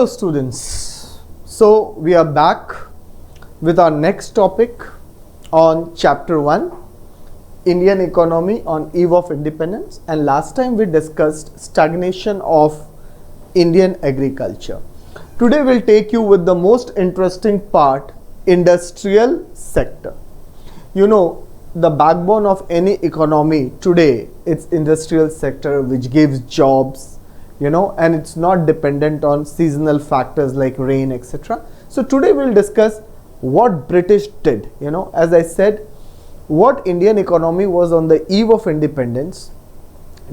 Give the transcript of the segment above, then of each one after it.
Hello students, so we are back with our next topic on chapter 1, Indian economy on eve of independence, and last time we discussed stagnation of Indian agriculture. Today we'll take you with the most interesting part, industrial sector. You know, the backbone of any economy today, it's industrial sector which gives jobs, and it's not dependent on seasonal factors like rain, etc. So today we'll discuss what British did. As I said, what Indian economy was on the eve of independence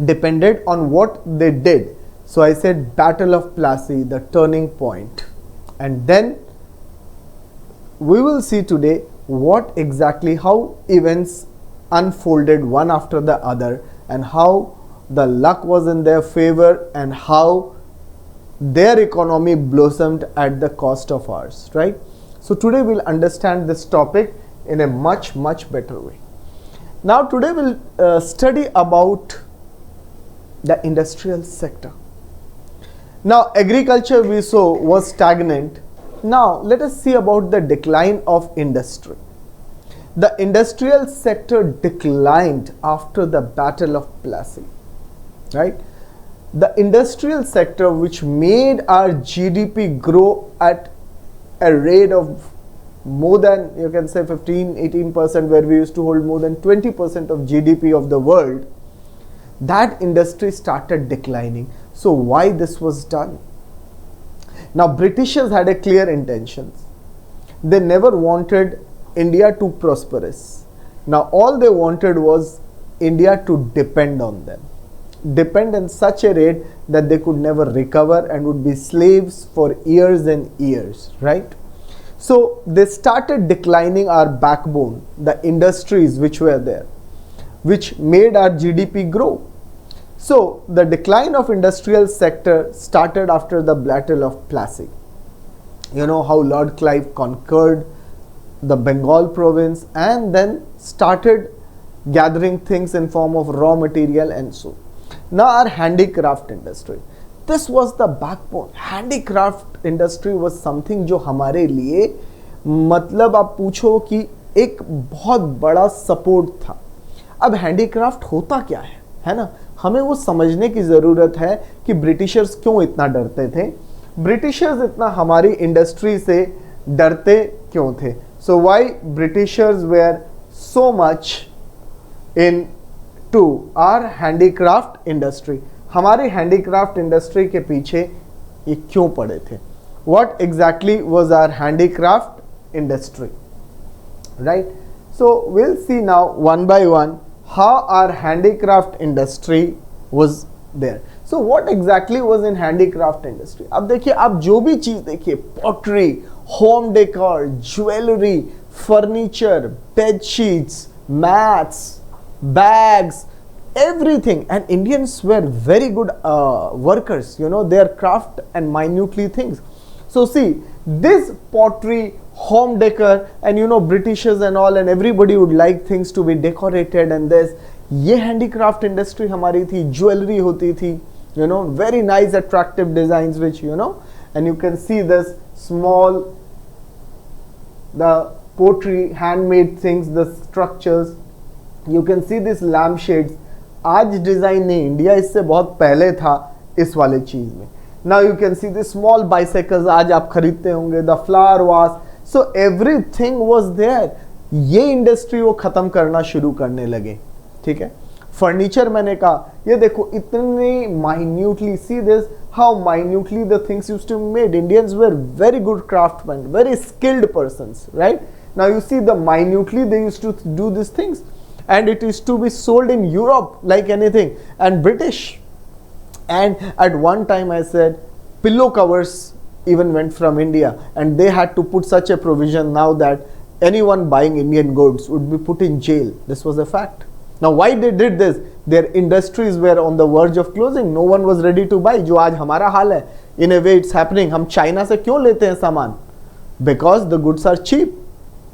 depended on what they did. So I said Battle of Plassey, the turning point. And then we will see today how events unfolded one after the other and how the luck was in their favor and how their economy blossomed at the cost of ours, right? So today we'll understand this topic in a much better way. Now today we'll study about the industrial sector. Now agriculture we saw was stagnant. Now let us see about the decline of industry. The industrial sector declined after the Battle of Plassey. Right? The industrial sector which made our GDP grow at a rate of more than, you can say 15-18%, where we used to hold more than 20% of GDP of the world, that industry started declining. So why this was done? Now Britishers had a clear intentions. They never wanted India to prosperous. Now all they wanted was India to depend on them. Depend in such a rate that they could never recover and would be slaves for years and years, right? So they started declining our backbone, the industries which were there, which made our GDP grow. So the decline of industrial sector started after the Battle of Plassey. You know how Lord Clive conquered the Bengal province and then started gathering things in form of raw material and so. Now our handicraft industry, this was the backbone. Handicraft industry was something जो हमारे लिए मतलब आप पूछो कि एक बहुत बड़ा सपोर्ट था. अब हैंडीक्राफ्ट होता क्या है ना? हमें वो समझने की ज़रूरत है कि ब्रिटिशर्स क्यों इतना डरते थे. ब्रिटिशर्स इतना हमारी इंडस्ट्री से डरते क्यों थे? So why Britishers were so much into our handicraft industry. हमारी हैंडीक्राफ्ट इंडस्ट्री के पीछे ये क्यों पड़े थे? What exactly was our handicraft industry, right? So will see now one by one how our handicraft industry was there. So what exactly was in handicraft industry? अब देखिए, आप जो भी चीज देखिए, pottery, home decor, jewelry, furniture, bed sheets, mats, bags, everything. And Indians were very good workers, their craft and minutely things. So see, this pottery, home decor, and Britishers and all, and everybody would like things to be decorated, and this ये handicraft industry हमारी थी. Jewelry होती थी, very nice attractive designs which and you can see this small, the pottery, handmade things, the structures. You can see this lampshades. आज design नहीं, India इससे बहुत पहले था इस वाले चीज में. Now you can see the small bicycles आज आप खरीदते होंगे, the flower vase. So everything was there. ये इंडस्ट्री वो खत्म करना शुरू करने लगे. ठीक है. फर्नीचर मैंने कहा, ये देखो इतने minutely, see this how minutely the things used to be made. Indians were very good craftsmen, very skilled persons, right? Now you see the minutely they used to do these things, and it is to be sold in Europe like anything, and British. And at one time I said pillow covers even went from India, and they had to put such a provision now that anyone buying Indian goods would be put in jail. This was a fact. Now why they did this? Their industries were on the verge of closing. No one was ready to buy. जो आज हमारा हाल है, in a way it's happening. हम China से क्यों लेते हैं सामान? Because the goods are cheap.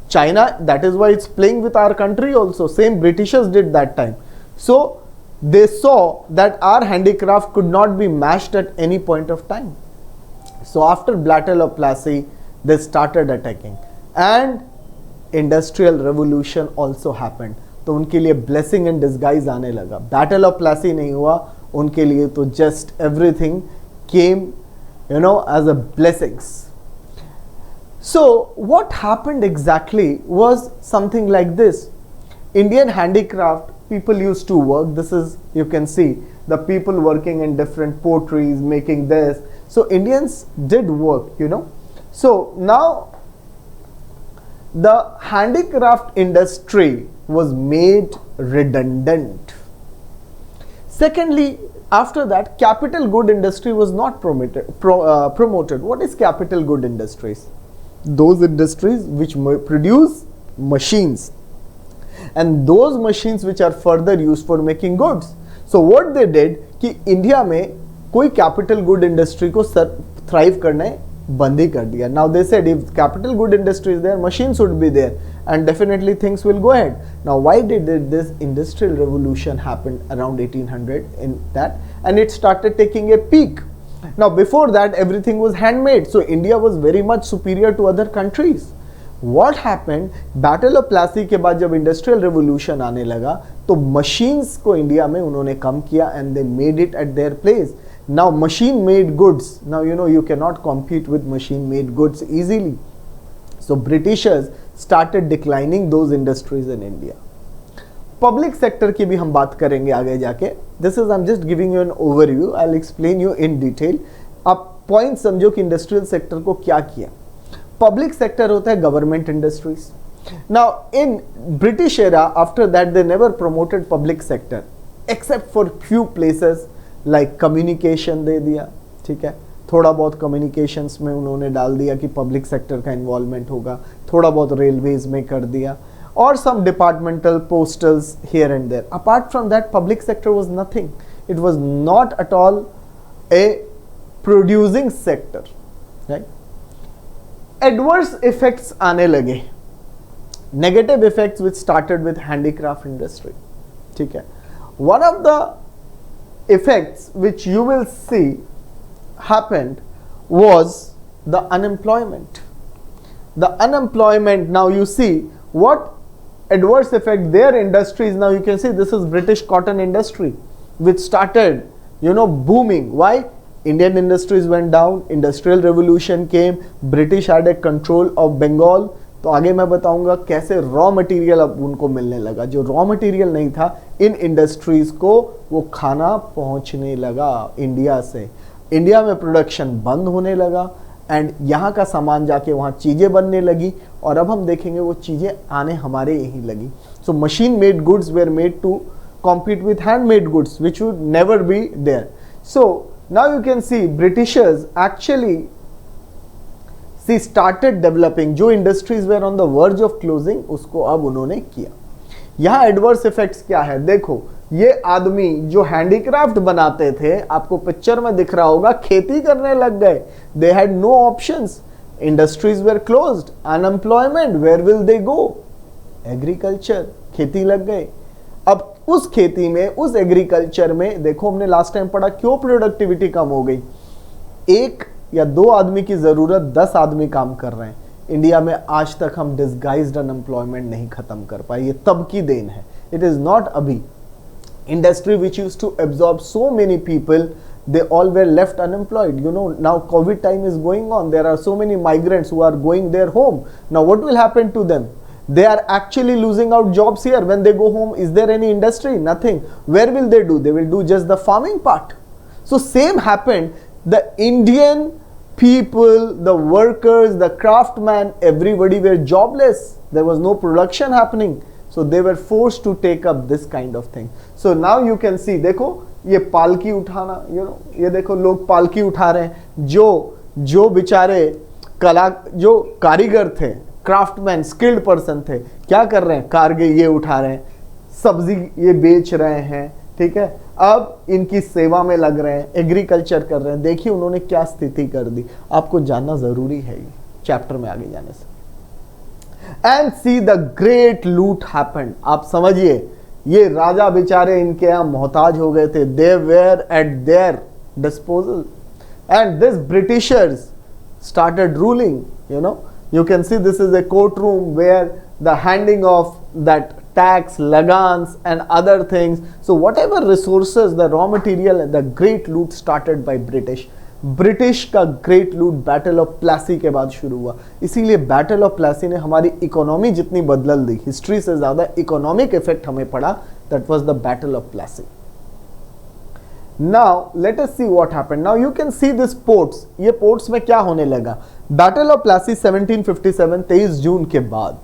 China, that is why it's playing with our country also. Same Britishers did that time. So they saw that our handicraft could not be matched at any point of time. So after Battle of Plassey, they started attacking, and industrial revolution also happened. तो उनके लिए blessing in disguise आने लगा. Battle of Plassey नहीं हुआ उनके लिए, तो just everything came, as a blessings. So what happened exactly was something like this. Indian handicraft people used to work. This is, you can see the people working in different potteries, making this. So Indians did work, So now the handicraft industry was made redundant. Secondly, after that, capital good industry was not promoted. What is capital good industries? Those industries which produce machines, and those machines which are further used for making goods. So what they did कि India में कोई capital good industry को thrive करने बंद ही कर दिया. Now they said if capital good industry is there, machines would be there, and definitely things will go ahead. Now why did this industrial revolution happen around 1800 in that, and it started taking a peak. Now before that everything was handmade, so India was very much superior to other countries. What happened, battle of Plassey के बाद जब industrial revolution आने लगा तो machines को India में उन्होंने कम किया, and they made it at their place. Now machine made goods, now you can not compete with machine made goods easily. So Britishers started declining those industries in India. Public sector की भी हम बात करेंगे आगे जाके. This is I am just giving you an overview, I will explain you in detail. आप point समझो कि इंडस्ट्रियल सेक्टर को क्या किया. पब्लिक सेक्टर होता है government industries. Now in British era after that they never promoted public sector except for few places like communication they दिया, ठीक है, थोड़ा बहुत कम्युनिकेशंस में उन्होंने डाल दिया कि पब्लिक सेक्टर का इन्वॉल्वमेंट होगा, थोड़ा बहुत रेलवेज में कर दिया, और some departmental postals here and there. Apart from that public sector was nothing. It was not at all a producing sector, right. Adverse effects आने लगे, negative effects which started with handicraft industry, ठीक है. One of the effects which you will see happened was the unemployment. The unemployment, now you see what adverse effect their industries. Now you can see this is British cotton industry which started booming. Why? Indian industries went down, industrial revolution came, British had a control of Bengal. तो आगे मैं बताऊंगा कैसे raw material अब उनको मिलने लगा. जो रॉ मटेरियल नहीं था इन इंडस्ट्रीज को, वो खाना पहुंचने लगा इंडिया से. इंडिया में प्रोडक्शन बंद होने लगा, एंड यहाँ का सामान जाके वहाँ चीज़ें बनने लगी, और अब हम देखेंगे वो चीज़ें आने हमारे यहीं लगी. So machine made goods were made to compete with hand made goods which would never be there. So now you can see Britishers actually started developing. जो industries were on the verge of closing, उसको अब उन्होंने किया. यहाँ adverse effects क्या है, देखो ये आदमी जो हैंडीक्राफ्ट बनाते थे, आपको पिक्चर में दिख रहा होगा, खेती करने लग गए. They had no options, industries were closed, unemployment, where will they go? Agriculture, खेती लग गए. अब उस खेती में, उस एग्रीकल्चर में देखो, हमने लास्ट टाइम पढ़ा क्यों प्रोडक्टिविटी कम हो गई. एक या दो आदमी की जरूरत 10 आदमी काम कर रहे हैं. इंडिया में आज तक हम डिस्गाइज्ड अनएम्प्लॉयमेंट नहीं खत्म कर पाए. ये तब की देन है, इट इज नॉट अभी. Industry which used to absorb so many people, they all were left unemployed. Now COVID time is going on. There are so many migrants who are going their home. Now what will happen to them? They are actually losing out jobs here. When they go home, is there any industry? Nothing. Where will they do? They will do just the farming part. So same happened. The Indian people, the workers, the craftsmen, everybody were jobless. There was no production happening. So they were forced to take up this kind of thing. So now you can see, देखो ये पालकी उठाना, ये देखो लोग पालकी उठा रहे हैं. जो बेचारे जो कारीगर थे, क्राफ्टमैन, स्किल्ड पर्सन थे, क्या कर रहे हैं, कारगे ये उठा रहे हैं, सब्जी ये बेच रहे हैं, ठीक है, अब इनकी सेवा में लग रहे हैं, एग्रीकल्चर कर रहे हैं. देखिए उन्होंने क्या स्थिति कर दी. आपको जानना जरूरी है ये चैप्टर में आगे जाने से. एंड सी द ग्रेट लूट हैपेंड. आप समझिए, ये राजा बेचारे इनके यहां मोहताज हो गए थे. They were eight there disposal. and this Britishers started ruling. You can see this is a courtroom where the handing of that tax, lagans and other things. So whatever resources, the raw material, the great loot started by British. British का great लूट battle of Plassey के बाद शुरू हुआ. इसीलिए battle of Plassey ने हमारी economy जितनी बदल दी, हिस्ट्री से ज्यादा इकोनॉमिक इफेक्ट हमें पड़ा. That was the battle of Plassey. Now let us see what happened. Now you can see this ports. ये पोर्ट्स में क्या होने लगा. बैटल ऑफ प्लासी 1757, 23 जून के बाद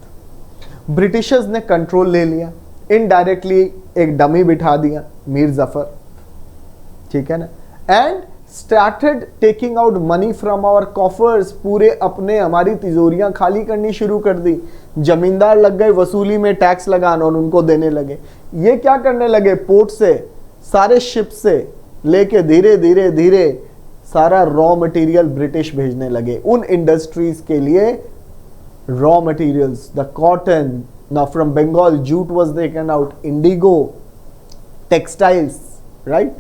ब्रिटिशर्स ने कंट्रोल ले लिया. इनडायरेक्टली एक डमी बिठा दिया, मीर जफर, ठीक है ना, and started taking out money from our coffers. पूरे अपने हमारी तिजोरियां खाली करनी शुरू कर दी. जमींदार लग गए वसूली में, टैक्स लगाना और उनको देने लगे. ये क्या करने लगे, पोर्ट से सारे शिप से लेके धीरे धीरे धीरे सारा रॉ मटेरियल ब्रिटिश भेजने लगे उन इंडस्ट्रीज के लिए. Raw materials, the cotton, now from Bengal jute was taken out, indigo, textiles, right,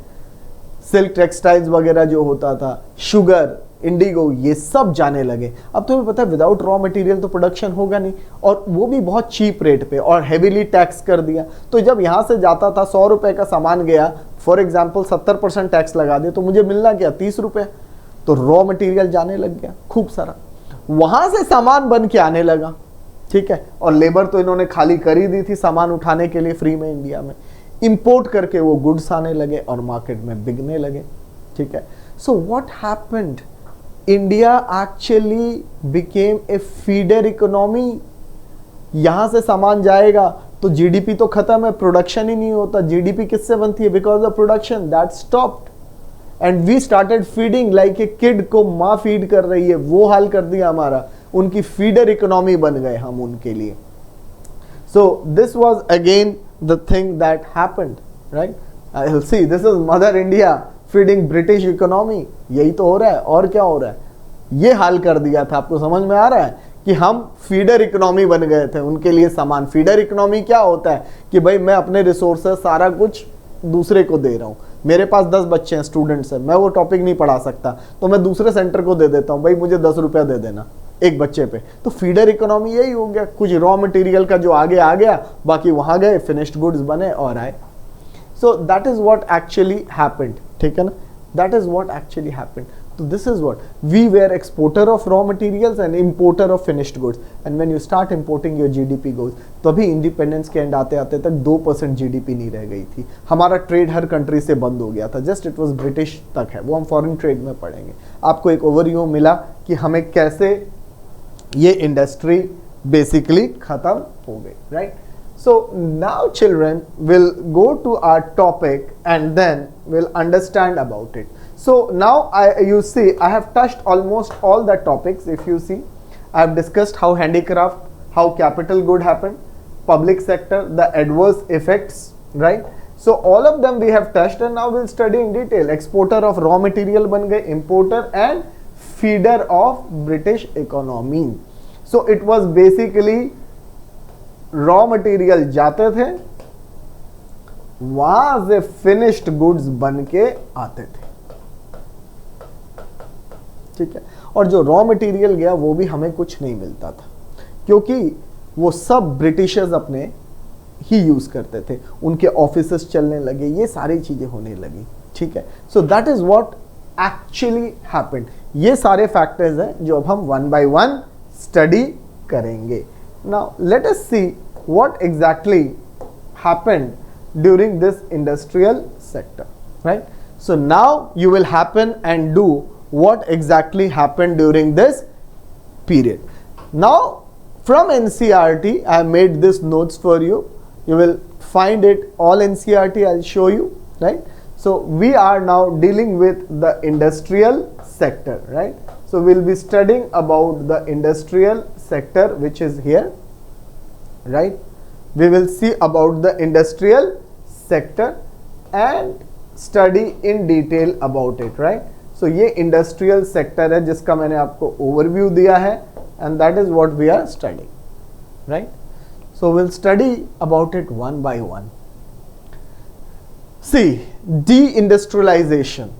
silk textiles वगैरह जो होता था, शुगर, इंडिगो, ये सब जाने लगे. अब तुम्हें पता है विदाउट रॉ मटेरियल तो प्रोडक्शन होगा नहीं, और वो भी बहुत चीप रेट पे, और हेवीली टैक्स कर दिया. तो जब यहाँ से जाता था 100 रुपए का सामान गया, फॉर एग्जाम्पल 70% टैक्स लगा दिया, तो मुझे मिलना क्या 30 रुपए. तो रॉ मटेरियल जाने लग गया खूब सारा, वहां से सामान बन के आने लगा, ठीक है. और लेबर तो इन्होंने खाली कर ही दी थी सामान उठाने के लिए फ्री में. इंडिया में इंपोर्ट करके वो गुड्स आने लगे और मार्केट में बिकने लगे, ठीक है. सो what happened, India actually became a feeder economy. यहां से सामान जाएगा तो जीडीपी तो खत्म है, प्रोडक्शन ही नहीं होता. जीडीपी किससे बनती है, because of production, that stopped. And we started feeding like a kid को माँ फीड कर रही है, वो हाल कर दिया हमारा. उनकी फीडर इकोनॉमी बन गए हम उनके लिए. So this was again the thing that happened, right. I will see, this is mother India feeding British economy. यही तो हो रहा है, और क्या हो रहा है. ये हाल कर दिया था. आपको समझ में आ रहा है कि हम फीडर इकोनॉमी बन गए थे उनके लिए सामान. फीडर इकोनॉमी क्या होता है कि भाई मैं अपने रिसोर्सेस सारा कुछ दूसरे को दे रहा हूं. मेरे पास 10 बच्चे हैं, स्टूडेंट्स हैं, मैं वो टॉपिक नहीं पढ़ा सकता, तो मैं दूसरे सेंटर को दे देता हूं, भाई मुझे 10 रुपया दे देना एक बच्चे पे. तो फीडर इकोनॉमी यही हो गया. कुछ रॉ मटेरियल का जो आगे आ गया, बाकी वहां गए, फिनिश्ड गुड्स बने और आए. So that is what actually happened, ठीक है ना. That is what actually happened. So this is what we were exporter of raw materials and importer of finished goods, and when you start importing your GDP goes. तो अभी independence के and आते आते तक 2% GDP नहीं रह गई थी. हमारा ट्रेड हर कंट्री से बंद हो गया था, जस्ट इट वाज ब्रिटिश तक है, वो हम फॉरेन ट्रेड में पढ़ेंगे. आपको एक ओवरव्यू मिला कि हमें कैसे ये इंडस्ट्री बेसिकली खत्म हो गई, right. So now children will go to our topic and then we'll understand about it. So now you see I have touched almost all the topics. If you see, I have discussed how handicraft, how capital good happened, public sector, the adverse effects, right. So all of them we have touched, and now we'll study in detail. Exporter of raw material ban gaye, importer and feeder of British economy. So it was basically raw material जाते थे, वहां से finished goods बन के आते थे, ठीक है. और जो रॉ मटेरियल गया वो भी हमें कुछ नहीं मिलता था, क्योंकि वो सब ब्रिटिशर्स अपने ही यूज करते थे. उनके ऑफिसेस चलने लगे, ये सारी चीजें होने लगी, ठीक है. So that is what actually happened. ये सारे फैक्टर्स हैं जो अब हम वन बाय वन स्टडी करेंगे. Now let us see what exactly happened during this industrial sector, right. So now you will happen and do what exactly happened during this period. Now from NCERT I have made this notes for you. You will find it all NCERT. I'll show you, right. So we are now dealing with the industrial sector, right. So we'll be studying about the industrial sector, which is here, right. We will see about the industrial sector and study in detail about it, right. So ये industrial sector है जिसका मैंने आपको overview दिया है, and that is what we are studying, right. So we'll study about it one by one. See, deindustrialization.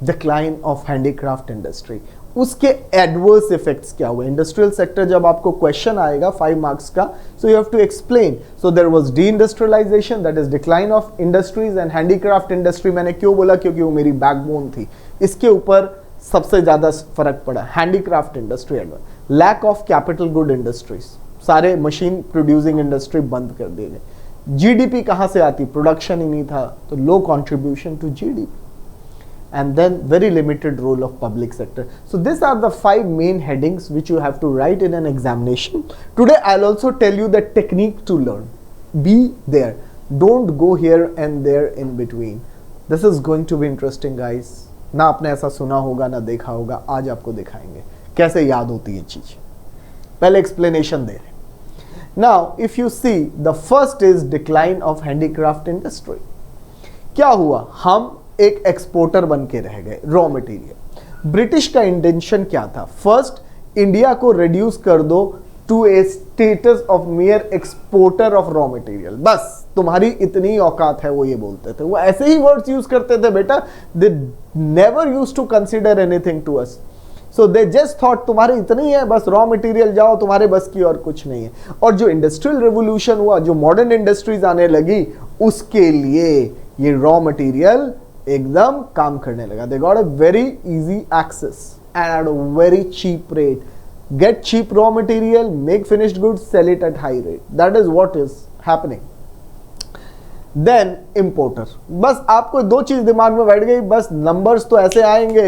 Decline of handicraft industry, उसके adverse effects क्या हुए। इंडस्ट्रियल सेक्टर जब आपको क्वेश्चन आएगा 5 मार्क्स का, so you have to explain. So there was deindustrialisation, that is decline of industries and handicraft industry. मैंने क्यों बोला, क्योंकि वो मेरी बैकबोन थी, इसके ऊपर सबसे ज्यादा फर्क पड़ा। Handicraft industry, lack of capital good industries, सारे मशीन प्रोड्यूसिंग इंडस्ट्री बंद कर दिए गए। जीडीपी कहां से आती, प्रोडक्शन ही नहीं था, तो low contribution to GDP, and then very limited role of public sector. So these are the 5 main headings which you have to write in an examination. Today I'll also tell you the technique to learn. Be there, don't go here and there in between. This is going to be interesting guys. ना आपने ऐसा सुना होगा ना देखा होगा, आज आपको दिखाएंगे कैसे याद होती है चीज। पहले एक्सप्लेनेशन दे रहे। Now if you see, the first is decline of handicraft industry. क्या हुआ, हम एक एक्सपोर्टर बन के रह गए रॉ मटेरियल। ब्रिटिश का इंटेंशन क्या था, फर्स्ट इंडिया को रिड्यूस कर दो to a status of mere exporter of raw material. बस तुम्हारी इतनी औकात है, वो ये बोलते थे। वो ऐसे ही वर्ड्स यूज करते थे बेटा, they never use to consider anything to us. So they just thought तुम्हारी इतनी है, बस रॉ मटेरियल जाओ, तुम्हारे बस की और कुछ नहीं है। और जो इंडस्ट्रियल रेवोल्यूशन हुआ, जो मॉडर्न इंडस्ट्रीज आने लगी, उसके लिए ये रॉ मटेरियल एकदम काम करने लगा। They got a very easy access and at a very cheap rate. Get cheap raw material, make finished goods, sell it at high rate. That is what is happening. Then importer, बस आपको 2 चीज दिमाग में बैठ गई, बस numbers तो ऐसे आएंगे,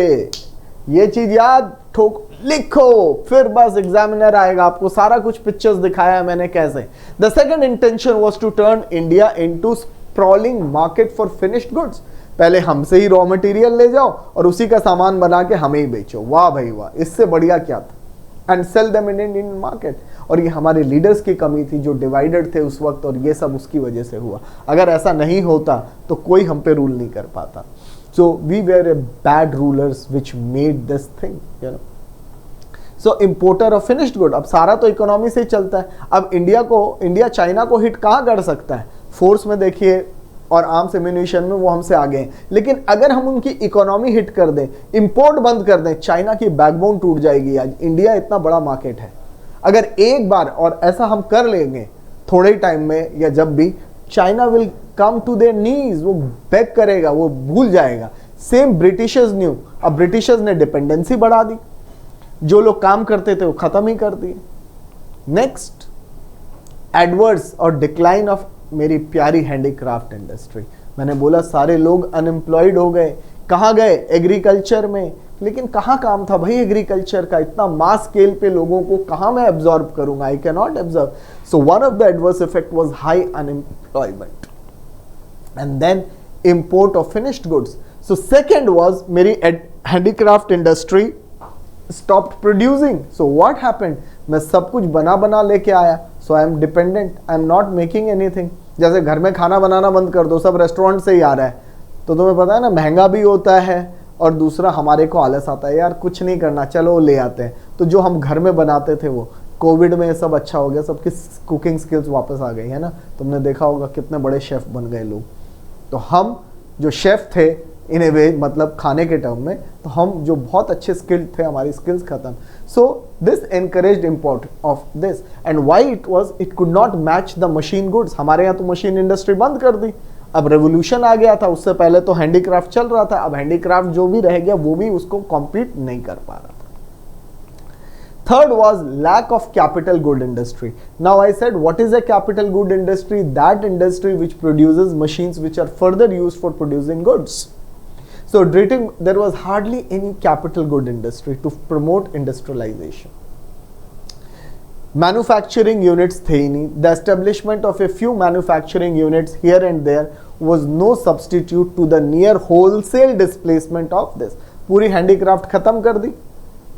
ये चीज याद ठोक लिखो, फिर बस एग्जामिनर आएगा, आपको सारा कुछ पिक्चर्स दिखाया मैंने कैसे। The second intention was to turn India into sprawling market for finished goods. पहले हमसे ही रॉ मटेरियल ले जाओ और उसी का सामान बना के हमें ही बेचो, वाह भाई वाह, इससे बढ़िया क्या था। And sell them in Indian market. और ये हमारे लीडर्स की कमी थी जो डिवाइडेड थे उस वक्त, और ये सब उसकी वजह से हुआ। अगर ऐसा नहीं होता तो कोई हम पे रूल नहीं कर पाता। So we were a bad rulers which made this thing, you know. So importer of finished good, अब सारा तो इकोनॉमी से ही चलता है। अब इंडिया चाइना को हिट कहाँ कर सकता है, फोर्स में देखिए और आर्म्स एम्यूनिशन में वो हमसे आगे हैं। लेकिन अगर हम उनकी इकोनॉमी हिट कर दें, इंपोर्ट बंद कर दें, चाइना की बैकबोन टूट जाएगी। आज इंडिया इतना बड़ा मार्केट है, अगर एक बार और ऐसा हम कर लेंगे थोड़े टाइम में या जब भी, China will come to their knees, वो बैक करेगा, वो भूल जाएगा। सेम ब्रिटिशर्स न्यू, अब ब्रिटिशर्स ने डिपेंडेंसी बढ़ा दी, जो लोग काम करते थे वो खत्म ही कर दिए। नेक्स्ट, एडवर्स और डिक्लाइन ऑफ मेरी प्यारी हैंडीक्राफ्ट इंडस्ट्री। मैंने बोला सारे लोग अनएम्प्लॉयड हो गए, कहाँ गए, एग्रीकल्चर में। लेकिन कहाँ काम था भाई एग्रीकल्चर का, इतना मास स्केल पे लोगों को कहाँ मैं एब्जॉर्ब करूंगा, I can not absorb. So one of the adverse effect was high unemployment and then import of finished goods. So second was मेरी handicraft industry stopped producing. So what happened, मैं सब कुछ बना लेके आया, so I am dependent, I am not making anything. जैसे घर में खाना बनाना बंद कर दो, सब रेस्टोरेंट से ही आ रहा है, तो तुम्हें पता है ना महंगा भी होता है, और दूसरा हमारे को आलस आता है, यार कुछ नहीं करना, चलो ले आते हैं। तो जो हम घर में बनाते थे वो कोविड में सब अच्छा हो गया, सबकी कुकिंग स्किल्स वापस आ गई है ना। तुमने देखा होगा कितने बड़े शेफ बन गए लोग। तो हम जो शेफ थे इन ए वे, मतलब खाने के टर्म में, तो हम जो बहुत अच्छे स्किल्ड थे, हमारी स्किल्स खत्म। So this encouraged import of this and why it could not match the machine goods. हमारे यहाँ तो मशीन इंडस्ट्री बंद कर दी, अब रेवोल्यूशन आ गया था, उससे पहले तो हैंडीक्राफ्ट चल रहा था, अब हैंडीक्राफ्ट जो भी रह गया वो भी उसको कॉम्पीट नहीं कर पा रहा था। Third was lack of capital good industry. Now I said what is a capital good industry? That industry which produces machines which are further used for producing goods. So there was hardly any capital good industry to promote industrialization. Manufacturing units थे ही नहीं. The establishment of a few manufacturing units here and there was no substitute to the near wholesale displacement of this. पूरी handicraft खत्म कर दी.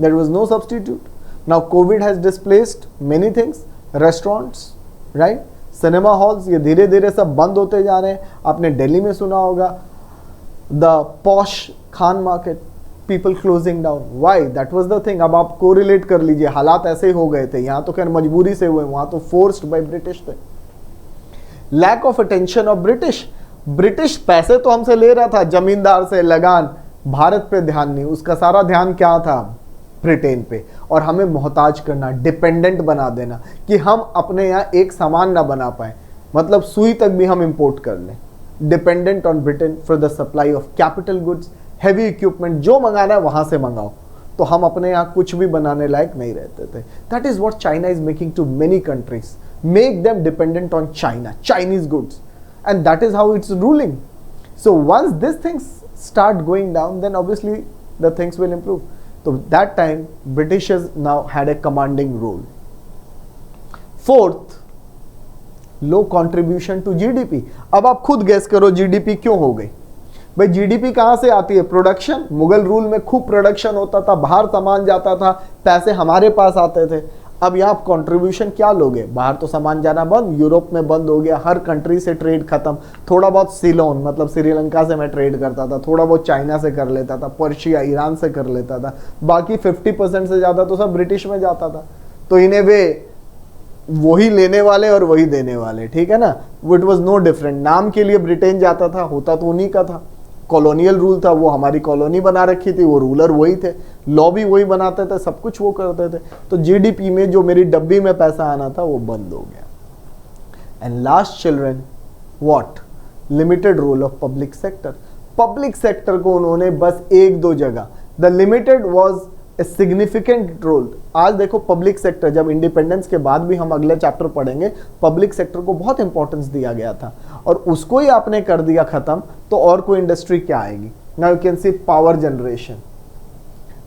There was no substitute. Now COVID has displaced many things. Restaurants, right? Cinema halls ये धीरे धीरे सब बंद होते जा रहे हैं. आपने दिल्ली में सुना होगा the posh Khan market, people closing down. Why? That was the thing. अब आप कोरिलेट कर लीजिए, हालात ऐसे ही हो गए थे. यहाँ तो खैर मजबूरी से हुए, वहाँ तो forced by British थे. Lack of attention of British. British पैसे तो हमसे ले रहा था, जमींदार से लगान, भारत पे ध्यान नहीं, उसका सारा ध्यान क्या था, ब्रिटेन पे, और हमें मोहताज करना, डिपेंडेंट बना देना कि हम अपने यहाँ एक सामान ना बना पाए, मतलब सुई तक भी हम इंपोर्ट कर लें, dependent on Britain for the supply of capital goods, heavy equipment, जो मंगाना है वहां से मंगाओ, तो हम अपने यहाँ कुछ भी बनाने लायक नहीं रहते थे। That is what China is making too many countries, make them dependent on China, Chinese goods, and that is how it's ruling. So once these things start going down, then obviously the things will improve. So that time Britishers now had a commanding role. Fourth, low contribution to GDP. अब आप खुद gas करो GDP क्यों हो गई भाई? GDP कहाँ से आती है? प्रोडक्शन। मुगल रूल में खूब प्रोडक्शन होता था, बाहर सामान जाता था, पैसे हमारे पास आते थे। अब यहाँ कंट्रीब्यूशन क्या लोगे? बाहर तो सामान जाना बंद, यूरोप में बंद हो गया, हर कंट्री से ट्रेड खत्म। थोड़ा बहुत सीलोन, मतलब श्रीलंका से मैं ट्रेड करता था, थोड़ा बहुत चाइना से कर लेता था, पर्शिया ईरान से कर लेता था, बाकी 50% से ज़्यादा तो सब ब्रिटिश में जाता था। तो इन्हें वे वही लेने वाले और वही देने वाले, ठीक है ना। इट वॉज नो डिफरेंट, नाम के लिए ब्रिटेन जाता था, होता तो उन्हीं का था। कॉलोनियल रूल था, वो हमारी कॉलोनी बना रखी थी, वो रूलर वही थे, लॉ भी वही बनाते थे, सब कुछ वो करते थे। तो जीडीपी में जो मेरी डब्बी में पैसा आना था वो बंद हो गया। And last children, what? Limited role of public sector. Public sector को उन्होंने बस एक दो जगह, the limited was a significant role. आज देखो पब्लिक सेक्टर, जब इंडिपेंडेंस के बाद भी हम अगले चैप्टर पढ़ेंगे, पब्लिक सेक्टर को बहुत इंपॉर्टेंस दिया गया था, और उसको ही आपने कर दिया खत्म, तो और कोई इंडस्ट्री क्या आएगी? Now you can C power generation,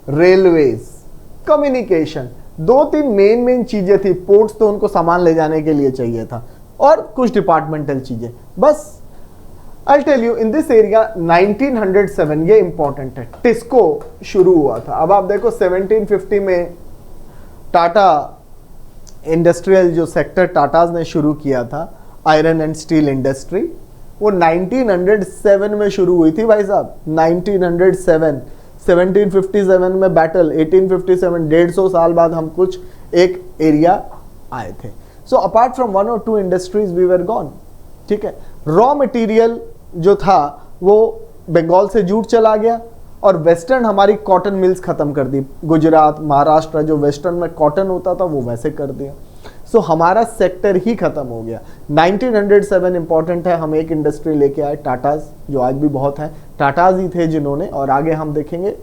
railways, communication, दो तीन मेन चीजें थी। पोर्ट्स तो उनको सामान ले जाने के लिए चाहिए था, और कुछ डिपार्टमेंटल चीजें बस। I'll tell you, in this area 1907, ये इंपॉर्टेंट है, टिस्को शुरू हुआ था। अब आप देखो 1750 में टाटा इंडस्ट्रियल जो सेक्टर टाटाज ने शुरू किया था, आयरन एंड स्टील इंडस्ट्री, वो 1907 में शुरू हुई थी भाई साहब। 1907, 1757 में बैटल, 1857, 150 साल बाद हम कुछ एक एरिया आए थे। So apart from one or two industries we were gone, ठीक है। रॉ मटेरियल जो था वो बंगाल से जूट चला गया, और वेस्टर्न हमारी कॉटन मिल्स खत्म कर दी। गुजरात, महाराष्ट्र, जो वेस्टर्न में कॉटन होता था वो वैसे कर दिया। सो हमारा सेक्टर ही खत्म हो गया। 1907 इंपॉर्टेंट है, हम एक इंडस्ट्री लेके आए, टाटाज, जो आज भी बहुत है। टाटाज ही थे जिन्होंने, और आगे हम देखेंगे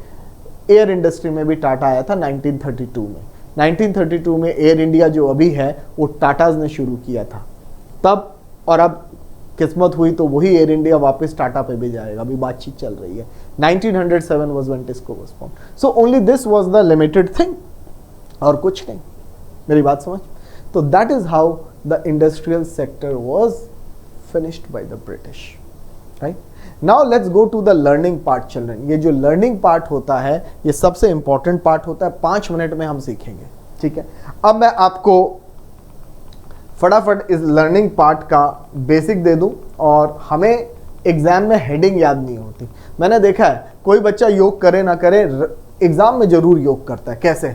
एयर इंडस्ट्री में भी टाटा आया था 1932 में। 1932 में एयर इंडिया जो अभी है वो टाटाज ने शुरू किया था तब, और अब किस्मत हुई तो वही एयर इंडिया वापस टाटा पे भी जाएगा, अभी बातचीत चल रही है। 1907 was when Tisco was formed. So only this was the limited thing, और कुछ नहीं। मेरी बात समझ? तो that is how the industrial sector was finished by the British, right? Now let's go to the learning part, children. ये जो learning part होता है, ये सबसे important part होता है, 5 मिनट में हम सीखेंगे, ठीक है। अब मैं आपको फटाफट इस लर्निंग पार्ट का बेसिक दे दूं, और हमें एग्जाम में हेडिंग याद नहीं होती। मैंने देखा है कोई बच्चा योग करे ना करे, एग्जाम में जरूर योग करता है। कैसे?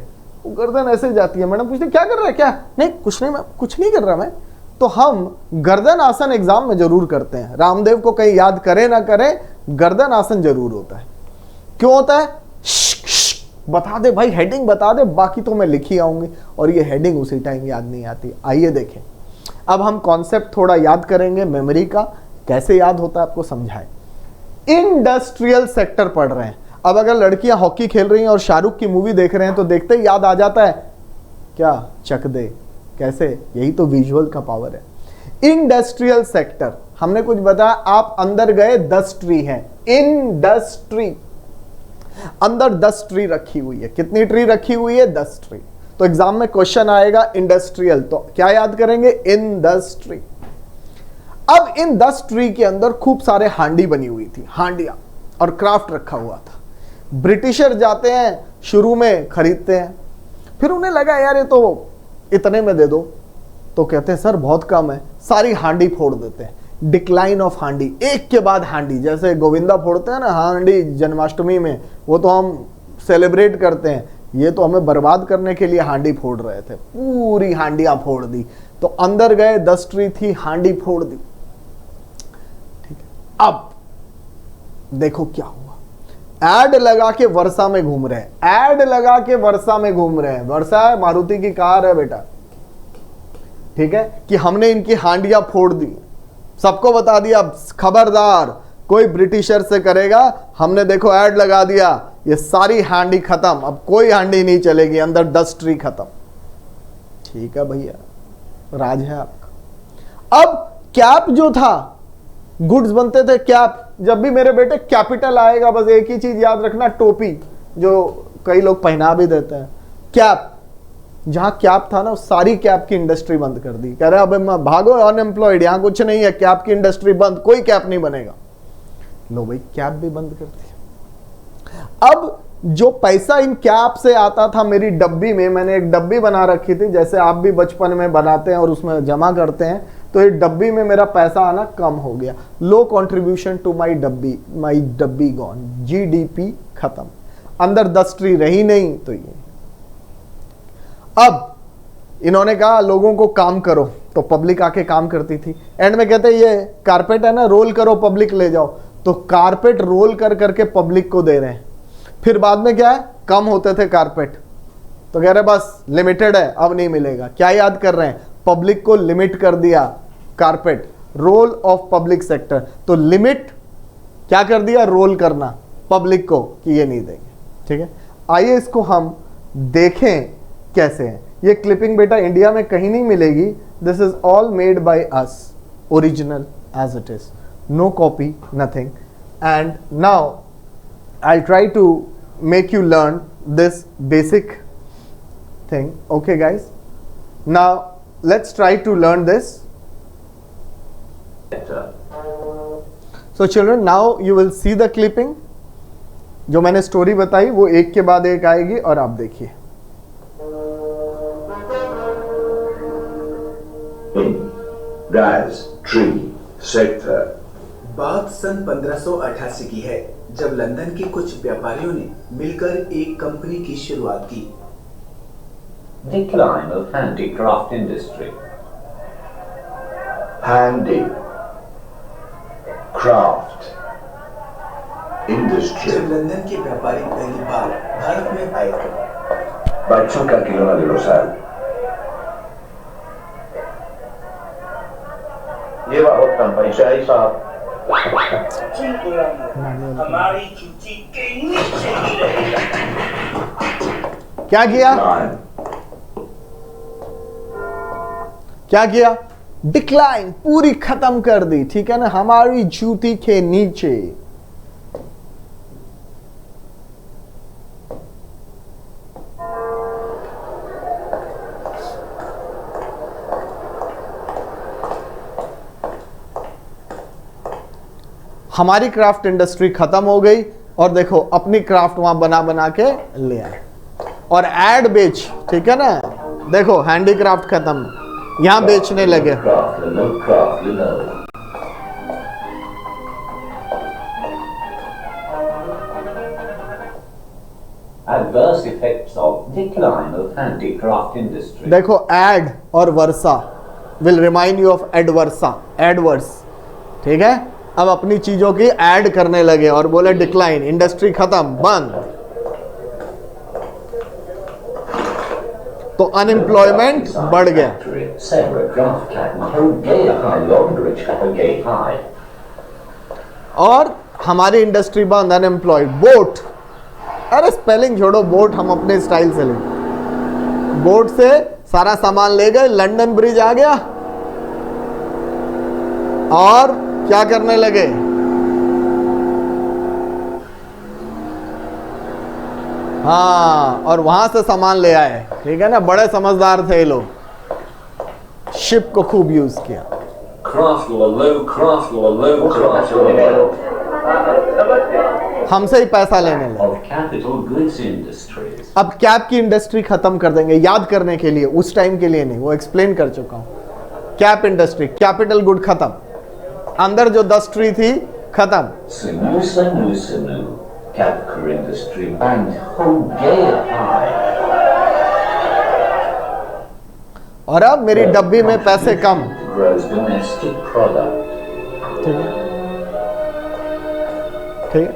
वो गर्दन ऐसे जाती है, मैडम पूछते क्या कर रहा है, क्या नहीं, कुछ नहीं, मैं कुछ नहीं कर रहा मैं। तो हम गर्दन आसन एग्जाम में जरूर करते हैं। रामदेव को कहीं याद करे ना करे, गर्दन आसन जरूर होता है। क्यों होता है? बता दे भाई, हेडिंग बता दे, बाकी तो मैं लिखी आऊंगी, और ये हेडिंग उसी टाइम याद नहीं आती। आइए देखें, अब हम कॉन्सेप्ट थोड़ा याद करेंगे मेमोरी का, कैसे याद होता है आपको समझाएं। इंडस्ट्रियल सेक्टर पढ़ रहे हैं। अब अगर लड़कियां हॉकी खेल रही हैं और शाहरुख की मूवी देख रहे हैं तो देखते ही याद आ जाता है क्या? चक दे। कैसे? यही तो विजुअल का पावर है। इंडस्ट्रियल सेक्टर, हमने कुछ बताया, आप अंदर गए, 10 ट्री है। इंडस्ट्री, अंदर 10 ट्री रखी हुई है। कितनी ट्री रखी हुई है? 10 ट्री। तो एग्जाम में क्वेश्चन आएगा इंडस्ट्रियल, तो क्या याद करेंगे? इंडस्ट्री। अब इन 10 ट्री के अंदर खूब सारे हांडी बनी हुई थी, हांडिया, और क्राफ्ट रखा हुआ था। ब्रिटिशर जाते हैं, शुरू में खरीदते हैं, फिर उन्हें लगा यार ये तो इतने में दे दो, तो कहते हैं सर बहुत कम है, सारी हांडी फोड़ देते हैं। डिक्लाइन ऑफ हांडी, एक के बाद हांडी, जैसे गोविंदा फोड़ते हैं ना हांडी जन्माष्टमी में, वो तो हम सेलिब्रेट करते हैं, ये तो हमें बर्बाद करने के लिए हांडी फोड़ रहे थे। पूरी हांडियां फोड़ दी। तो अंदर गए, 10 ट्री थी, हांडी फोड़ दी, ठीक है। अब देखो क्या हुआ। ऐड लगा के वर्षा में घूम रहे हैं, ऐड लगा के वर्षा में घूम रहे हैं। वर्षा है, मारुति की कार है बेटा, ठीक है, कि हमने इनकी हांडियां फोड़ दी, सबको बता दिया खबरदार कोई ब्रिटिशर से करेगा, हमने देखो ऐड लगा दिया, ये सारी हांडी खत्म, अब कोई हांडी नहीं चलेगी, अंदर डस्ट्री खत्म। ठीक है भैया, राज है आपका। अब कैप जो था, गुड्स बनते थे कैप, जब भी मेरे बेटे कैपिटल आएगा बस एक ही चीज याद रखना, टोपी, जो कई लोग पहना भी देते हैं, कैप। जहां कैप था ना, सारी कैप की इंडस्ट्री बंद कर दी, कह रहे अब भागो अनएम्प्लॉयड, यहां कुछ नहीं है, कैप की इंडस्ट्री बंद, कोई कैप नहीं बनेगा। लो भाई, कैप भी बंद कर दी। अब जो पैसा इन कैप से आता था मेरी डब्बी में, मैंने एक डब्बी बना रखी थी, जैसे आप भी बचपन में बनाते हैं और उसमें जमा करते हैं, तो ये डब्बी में मेरा पैसा आना कम हो गया। लो कंट्रीब्यूशन टू माई डब्बी गॉन, जीडीपी खत्म, अंदर डस्ट्री रही नहीं। तो ये अब इन्होंने कहा लोगों को काम करो, तो पब्लिक आके काम करती थी। एंड में कहते ये कारपेट है ना, रोल करो पब्लिक ले जाओ, तो कारपेट रोल कर करके पब्लिक को दे रहे हैं। फिर बाद में क्या है, कम होते थे कारपेट, तो कह रहे बस लिमिटेड है, अब नहीं मिलेगा। क्या याद कर रहे हैं, पब्लिक को लिमिट कर दिया carpet, role of public sector. तो लिमिट क्या कर दिया, रोल करना पब्लिक को कि ये नहीं देंगे। ठीक है, आइए इसको हम देखें कैसे है। ये क्लिपिंग बेटा इंडिया में कहीं नहीं मिलेगी, this is all made by us, original as it is, no copy, nothing. And now I try to make you learn this basic thing. Okay guys, now let's try to learn this. So children, now you will see the clipping. जो मैंने story बताई वो एक के बाद एक आएगी और आप देखिए। Raz Tree Sector। बात सन 1588 की है, जब लंदन के कुछ व्यापारियों ने मिलकर एक कंपनी की शुरुआत की। Decline of handicraft industry. Handicraft industry। जब लंदन के व्यापारी पहली बार भारत में आए थे, Pachuca Quilona de Rosal। ये बहुत कम पैसा है साहब। हमारी जूती के नीचे ही रहेगा। क्या किया, क्या किया, डिक्लाइन पूरी खत्म कर दी। ठीक है ना, हमारी जूती के नीचे। हमारी क्राफ्ट इंडस्ट्री खत्म हो गई और देखो अपनी क्राफ्ट वहां बना बना के ले आए और एड बेच। ठीक है ना, देखो हैंडीक्राफ्ट खत्म, यहां बेचने लगे। Adverse effects of decline of handicraft industry. देखो एड और versa will remind you of adversa, adverse. ठीक है, अब अपनी चीजों की ऐड करने लगे और बोले डिक्लाइन, इंडस्ट्री खत्म, बंद। तो अनएम्प्लॉयमेंट बढ़ गया। और हमारी इंडस्ट्री बंद, अनएम्प्लॉयड। बोट, अरे स्पेलिंग छोड़ो, बोट हम अपने स्टाइल से ले, बोट से सारा सामान ले गए, लंदन ब्रिज आ गया और क्या करने लगे, हाँ, और वहां से सामान ले आए। ठीक है ना, बड़े समझदार थे ये लोग, शिप को खूब यूज किया। हमसे ही पैसा लेने लगे। अब कैप की इंडस्ट्री खत्म कर देंगे, याद करने के लिए, उस टाइम के लिए नहीं, वो एक्सप्लेन कर चुका हूं। कैप इंडस्ट्री, कैपिटल गुड खत्म, अंदर जो डस्ट्री थी खत्म। और अब मेरी डब्बी में पैसे कम। ठीक है, ठीक है।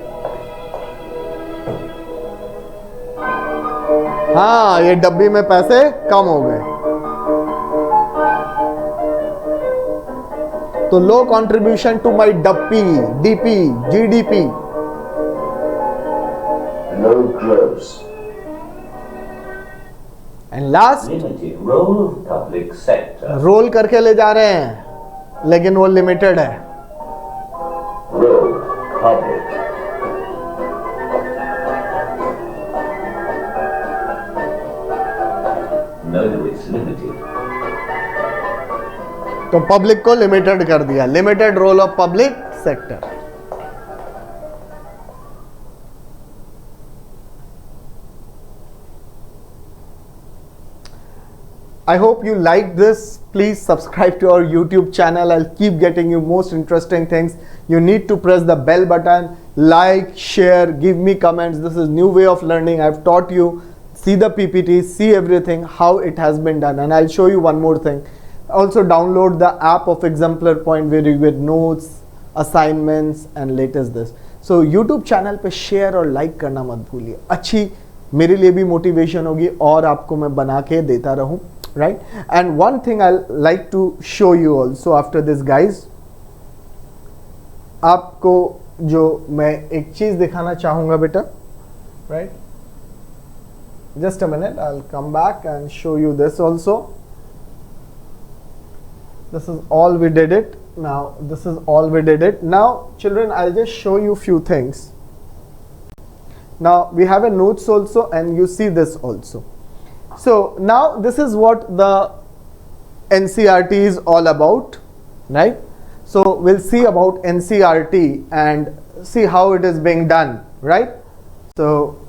हाँ, ये डब्बी में पैसे कम हो गए, तो लो कंट्रीब्यूशन टू माय डब्बी, DP, GDP. Low growth. And last, Limited role of public sector. Role करके ले जा रहे हैं लेकिन वो लिमिटेड है. Role public. No, it's limited. तो पब्लिक को लिमिटेड कर दिया. Limited role of public sector. I hope you like this. Please subscribe to our YouTube channel. I'll keep getting you most interesting things. You need to press the bell button, like, share, give me comments. This is new way of learning. I've taught you. See the PPT, see everything, how it has been done. And I'll show you one more thing. Also download the app of Exemplar Point where you get notes, assignments and latest this. So YouTube channel पे share और like करना मत भूलिए. अच्छी मेरे लिए भी motivation होगी और आपको मैं बना के देता रहूं. Right? And one thing I'll like to show you also after this, guys. आपको जो मैं एक चीज दिखाना चाहूंगा बेटा, right? Just a minute, I'll come back and show you this also. This is all we did it. Now, this is all we did it. Now, children, I'll just show you few things. Now, we have a notes also and you see this also. So now this is what the NCERT is all about, right? So we'll see about NCERT and see how it is being done, right? So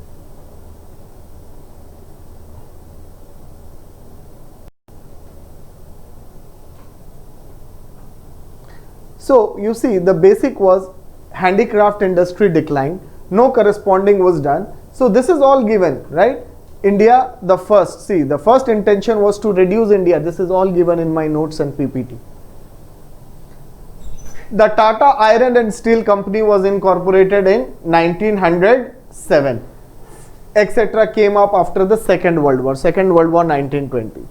you see the basic was handicraft industry declined, no corresponding was done. So this is all given, right? India, the first intention was to reduce India. This is all given in my notes and PPT. The Tata Iron and Steel Company was incorporated in 1907. Etc. came up after the Second World War. Second World War 1920.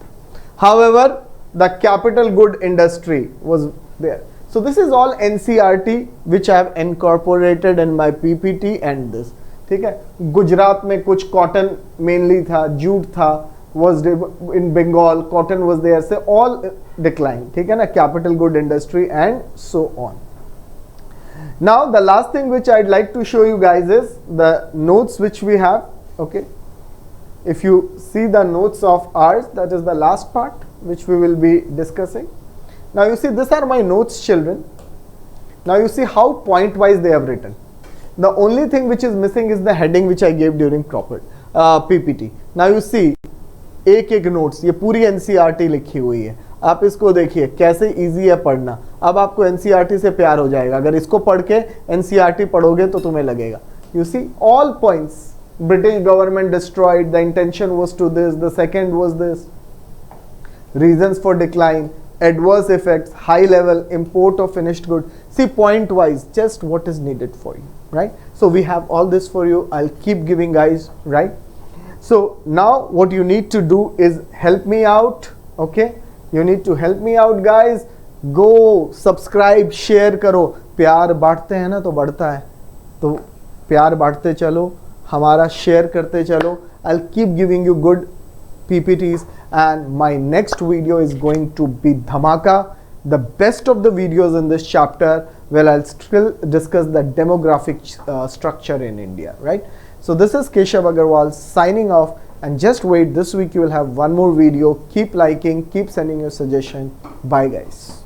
However, the capital good industry was there. So this is all NCERT which I have incorporated in my PPT and this. ठीक है. गुजरात में कुछ cotton mainly था, jute था, was in Bengal, cotton was there, so all declined. ठीक है ना, capital good industry and so on. Now the last thing which I'd like to show you guys is the notes which we have. Okay, if you see the notes of ours, that is the last part which we will be discussing. Now you see, these are my notes, children. Now you see how point wise they have written. The only thing which is missing is the heading which I gave during proper PPT. Now you see, एक notes, ये पूरी NCERT लिखी हुई है. आप इसको देखिए कैसे इजी है पढ़ना. अब आपको NCERT से प्यार हो जाएगा. अगर इसको पढ़ के NCERT पढ़ोगे तो तुम्हें लगेगा. You see all points. British government destroyed. The intention was to this. The second was this. Reasons for decline. Adverse effects. High level. Import of finished good. See point wise just what is needed for you. Right? So we have all this for you. I'll keep giving, guys. Right? So now what you need to do is help me out. Okay? You need to help me out, guys. Go subscribe, share करो. प्यार बांटते हैं ना तो बढ़ता है. तो प्यार बांटते चलो, हमारा शेयर करते चलो. I'll keep giving you good PPTs and my next video is going to be dhamaka. The best of the videos in this chapter. Well, I'll still discuss the demographic structure in India, right? So this is Keshav Agarwal signing off, and just wait, this week you will have one more video. Keep liking, keep sending your suggestion. Bye guys.